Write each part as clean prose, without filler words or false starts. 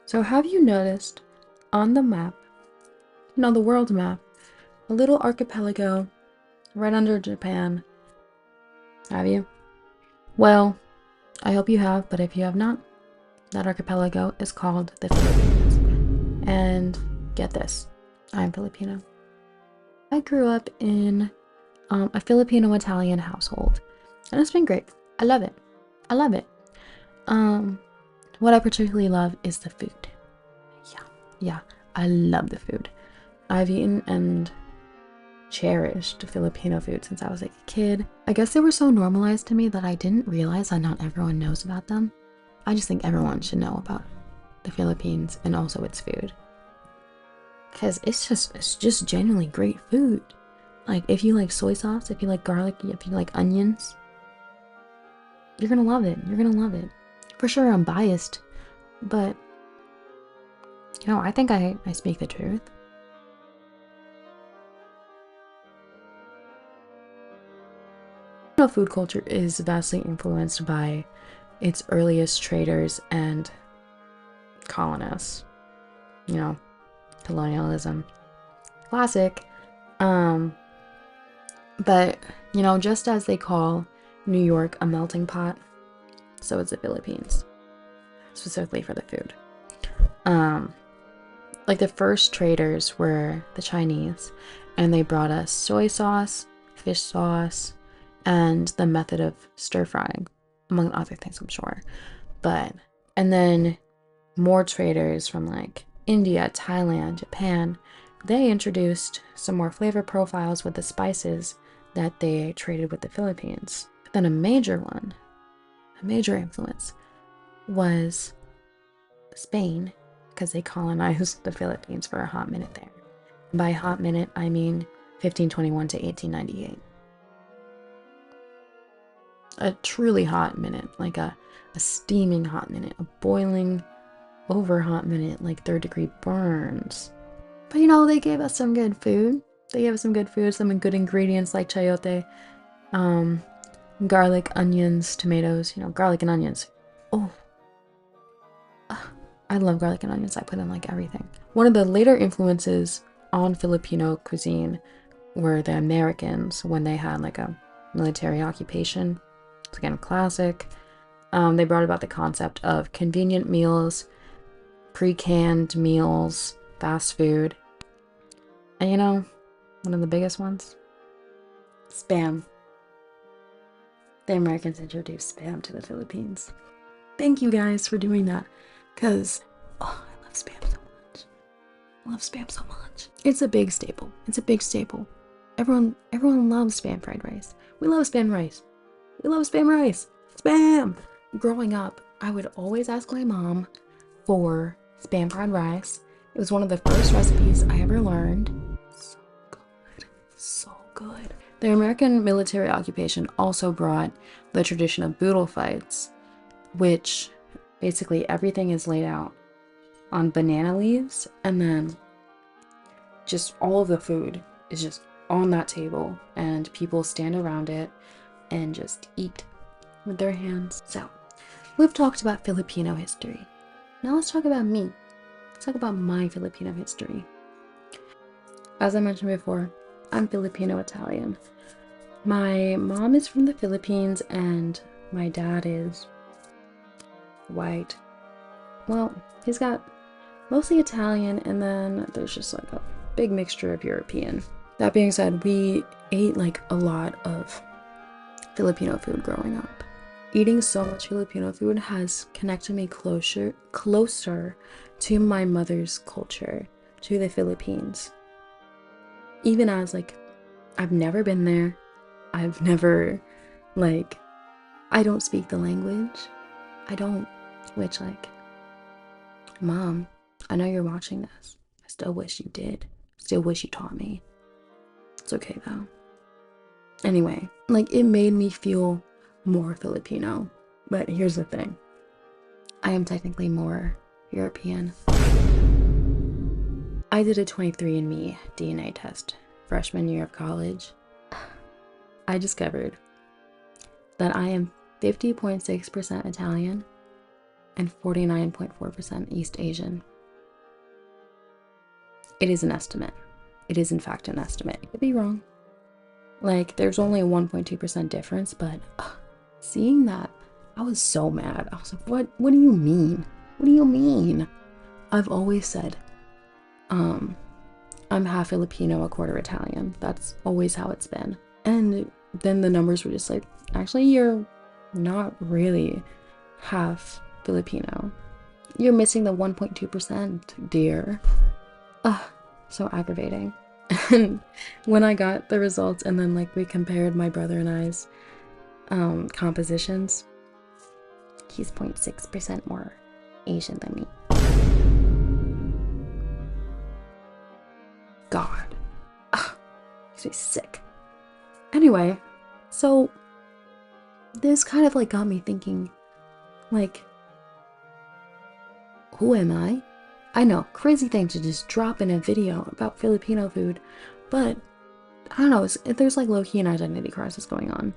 So have you noticed on the map, the world map, a little archipelago right under Japan? Have you? Well, I hope you have, but if you have not, that archipelago is called the Philippines. And get this, I'm Filipino. I grew up in a Filipino-Italian household, and it's been great. I love it. I love it. Um, what I particularly love is the food. Yeah, I love the food. I've eaten and cherished Filipino food since I was like a kid. I guess they were so normalized to me that I didn't realize that not everyone knows about them. I just think everyone should know about the Philippines and also its food. Because it's just genuinely great food. Like, if you like soy sauce, if you like garlic, if you like onions, you're gonna love it. You're gonna love it. For sure, I'm biased, but I think I speak the truth. Food culture is vastly influenced by its earliest traders and colonists. Colonialism. Classic. But, just as they call New York a melting pot, so is the Philippines, specifically for the food. Like the first traders were the Chinese, and they brought us soy sauce, fish sauce, and the method of stir frying, among other things, I'm sure. And then more traders from like India, Thailand, Japan, they introduced some more flavor profiles with the spices that they traded with the Philippines. But then a major influence was Spain, because they colonized the Philippines for a hot minute there. By hot minute, I mean 1521 to 1898. A truly hot minute, like a steaming hot minute, a boiling over hot minute, like third-degree burns. But they gave us some good food. Some good ingredients like chayote, garlic, onions, tomatoes, garlic and onions. Oh, I love garlic and onions. I put in like everything. One of the later influences on Filipino cuisine were the Americans when they had like a military occupation. It's again classic. They brought about the concept of convenient meals, pre-canned meals, fast food. And one of the biggest ones? Spam. The Americans introduced spam to the Philippines. Thank you guys for doing that, because I love spam so much. I love spam so much. It's a big staple. Everyone loves spam fried rice. We love spam rice. Spam! Growing up, I would always ask my mom for spam fried rice. It was one of the first recipes I ever learned. So good. So good. The American military occupation also brought the tradition of boodle fights, which basically everything is laid out on banana leaves, and then just all of the food is just on that table, and people stand around it and just eat with their hands. So, we've talked about Filipino history. Now let's talk about me. Let's talk about my Filipino history. As I mentioned before, I'm Filipino-Italian. My mom is from the Philippines and my dad is white. Well, he's got mostly Italian, and then there's just like a big mixture of European. That being said, we ate like a lot of Filipino food growing up. Eating so much Filipino food has connected me closer to my mother's culture, to the Philippines. Even as like, I've never been there. I've never, I don't speak the language. I don't, which Mom, I know you're watching this. I still wish you did. Still wish you taught me. It's okay though. Anyway, it made me feel more Filipino. But here's the thing. I am technically more European. I did a 23andMe DNA test freshman year of college. I discovered that I am 50.6% Italian and 49.4% East Asian. It is an estimate. It is in fact an estimate. It could be wrong. Like, there's only a 1.2% difference, but seeing that, I was so mad. I was like, what do you mean? What do you mean? I've always said, I'm half Filipino, a quarter Italian. That's always how it's been. And then the numbers were just like, actually, you're not really half Filipino. You're missing the 1.2%, dear. Ugh, so aggravating. And when I got the results and then like we compared my brother and I's compositions, he's 0.6% more Asian than me. God. Ugh, makes me sick. Anyway, so this kind of like got me thinking, like, who am I? I know, crazy thing to just drop in a video about Filipino food, but I don't know, there's like low-key an identity crisis going on.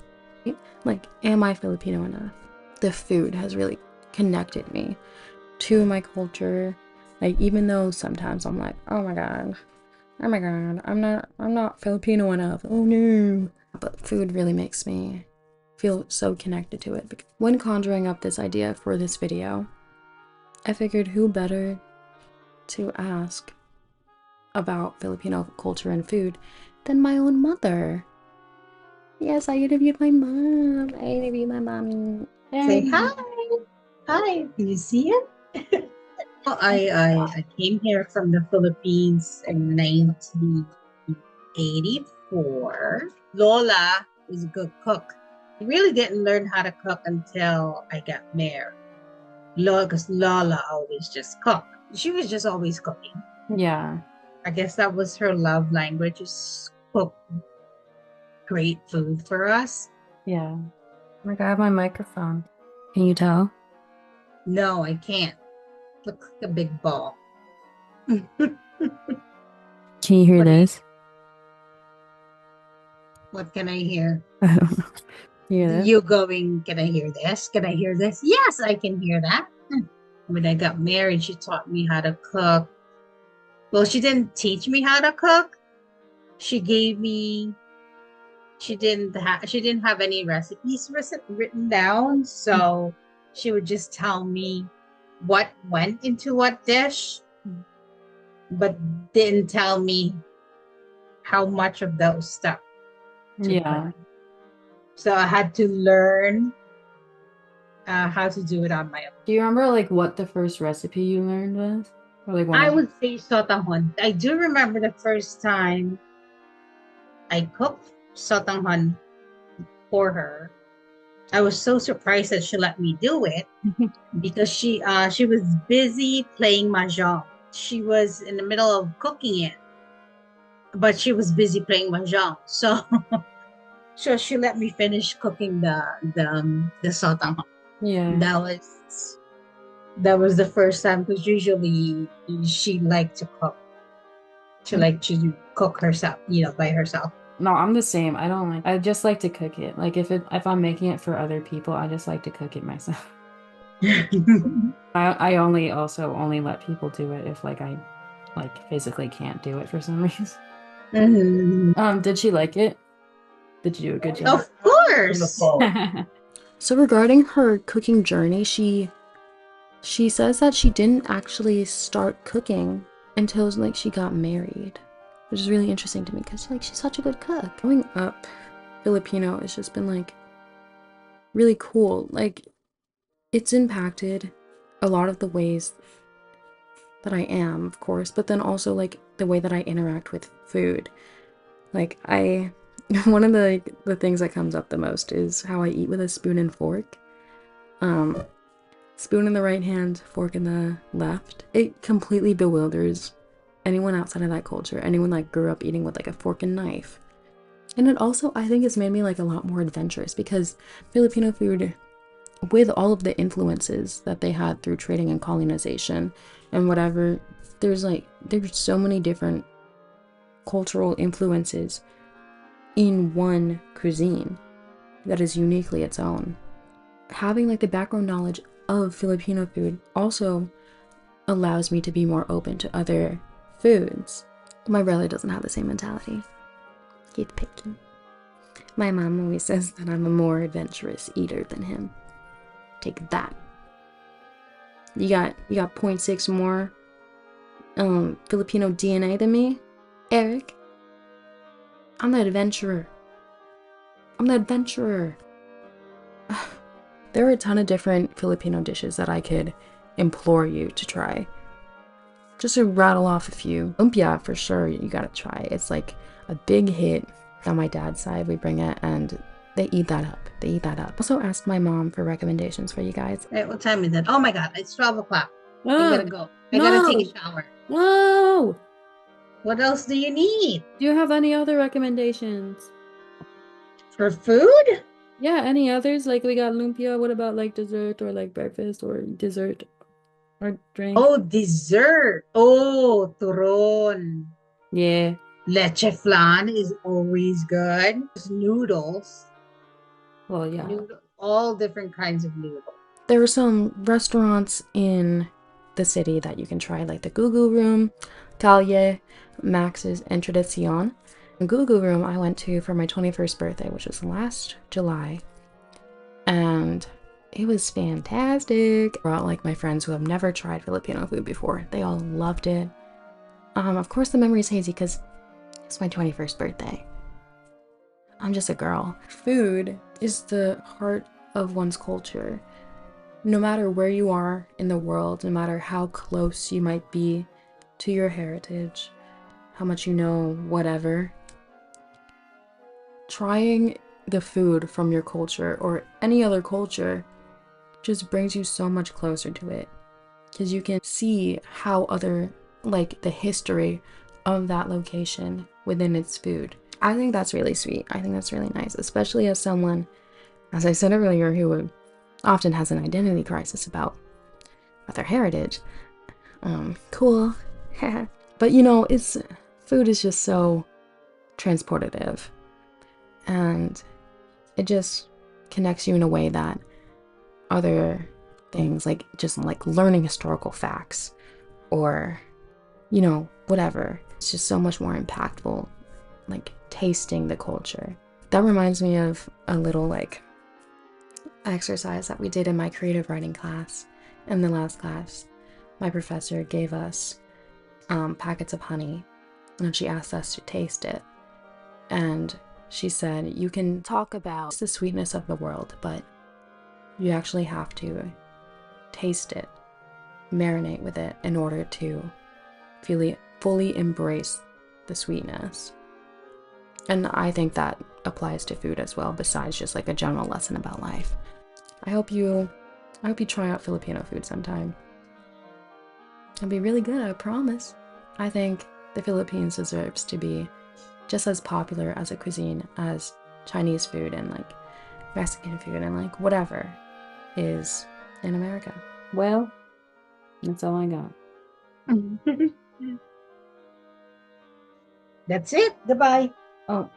Like, am I Filipino enough? The food has really connected me to my culture. Like, even though sometimes I'm like, oh my god, I'm not Filipino enough. Oh no. But food really makes me feel so connected to it. When conjuring up this idea for this video, I figured who better to ask about Filipino culture and food than my own mother. Yes, I interviewed my mom. I interviewed my mommy. Say hi. Hi. Can you see it? I came here from the Philippines in 1984. Lola is a good cook. I really didn't learn how to cook until I got married. Because Lola always just cooked. She was just always cooking. Yeah. I guess that was her love language, is cook great food for us. Yeah. Like, I have my microphone. Can you tell? No, I can't. Look like a big ball. Can you hear this? What can I hear? I don't know. Yeah. You going, can I hear this? Can I hear this? Yes, I can hear that. When I got married, she taught me how to cook. Well, she didn't teach me how to cook. She gave me, she didn't have any recipes written down. So she would just tell me what went into what dish, but didn't tell me how much of those stuff to put. So I had to learn how to do it on my own. Do you remember like what the first recipe you learned was? Or like I would say sotanghon. I do remember the first time I cooked sotanghon for her. I was so surprised that she let me do it because she was busy playing mahjong. She was in the middle of cooking it, but she was busy playing mahjong. So she let me finish cooking the sotanghon. Yeah. That was the first time, because usually she liked to cook. She liked to cook herself, by herself. No, I'm the same. I just like to cook it. Like if I'm making it for other people, I just like to cook it myself. I only let people do it if like I physically can't do it for some reason. Mm-hmm. Did she like it? Did you do a good job? Of course. So regarding her cooking journey, she says that she didn't actually start cooking until like she got married, which is really interesting to me because like she's such a good cook. Growing up Filipino has just been like really cool. Like it's impacted a lot of the ways that I am, of course, but then also like the way that I interact with food. Like one of the things that comes up the most is how I eat with a spoon and fork. Spoon in the right hand, fork in the left. It completely bewilders anyone outside of that culture, anyone like grew up eating with like a fork and knife. And it also, I think, has made me like a lot more adventurous because Filipino food, with all of the influences that they had through trading and colonization and whatever, there's so many different cultural influences in one cuisine that is uniquely its own. Having like the background knowledge of Filipino food also allows me to be more open to other foods. My brother doesn't have the same mentality. He's picky. My mom always says that I'm a more adventurous eater than him. Take that. You got 0.6 more Filipino DNA than me, Eric. I'm the adventurer. There are a ton of different Filipino dishes that I could implore you to try. Just to rattle off a few. Lumpia, for sure, you gotta try. It's like a big hit. On my dad's side, we bring it and they eat that up. Also asked my mom for recommendations for you guys. Right, what time is it? Oh my God, it's 12 o'clock. I Oh, gotta go. I gotta take a shower. no! What else do you need? Do you have any other recommendations? For food? Yeah, any others? Like we got lumpia. What about like dessert or like breakfast or dessert or drink? Oh, dessert. Oh, turon. Yeah. Leche flan is always good. Noodles. Well, yeah. All different kinds of noodles. There are some restaurants in the city that you can try, like the Gugu Room, Calle, Max's, and Tradicion. The Gugu Room I went to for my 21st birthday, which was last July, and it was fantastic. I brought like my friends who have never tried Filipino food before. They all loved it. Of course the memory's hazy because it's my 21st birthday. I'm just a girl. Food is the heart of one's culture. No matter where you are in the world, no matter how close you might be to your heritage, how much you know, whatever, trying the food from your culture or any other culture just brings you so much closer to it. Because you can see how like the history of that location within its food. I think that's really sweet. I think that's really nice, especially as someone, as I said earlier, who often has an identity crisis about their heritage. Cool. But you know, food is just so transportative, and it just connects you in a way that other things, like just like learning historical facts or, you know, whatever, it's just so much more impactful, like tasting the culture. That reminds me of a little like exercise that we did in my creative writing class. In the last class, my professor gave us packets of honey, and she asked us to taste it. And she said, you can talk about the sweetness of the world, but you actually have to taste it, marinate with it in order to fully embrace the sweetness. And I think that applies to food as well, besides just like a general lesson about life. I hope you try out Filipino food sometime. It'll be really good, I promise. I think the Philippines deserves to be just as popular as a cuisine as Chinese food and like Mexican food and like whatever is in America. Well, that's all I got. That's it. Goodbye. Oh.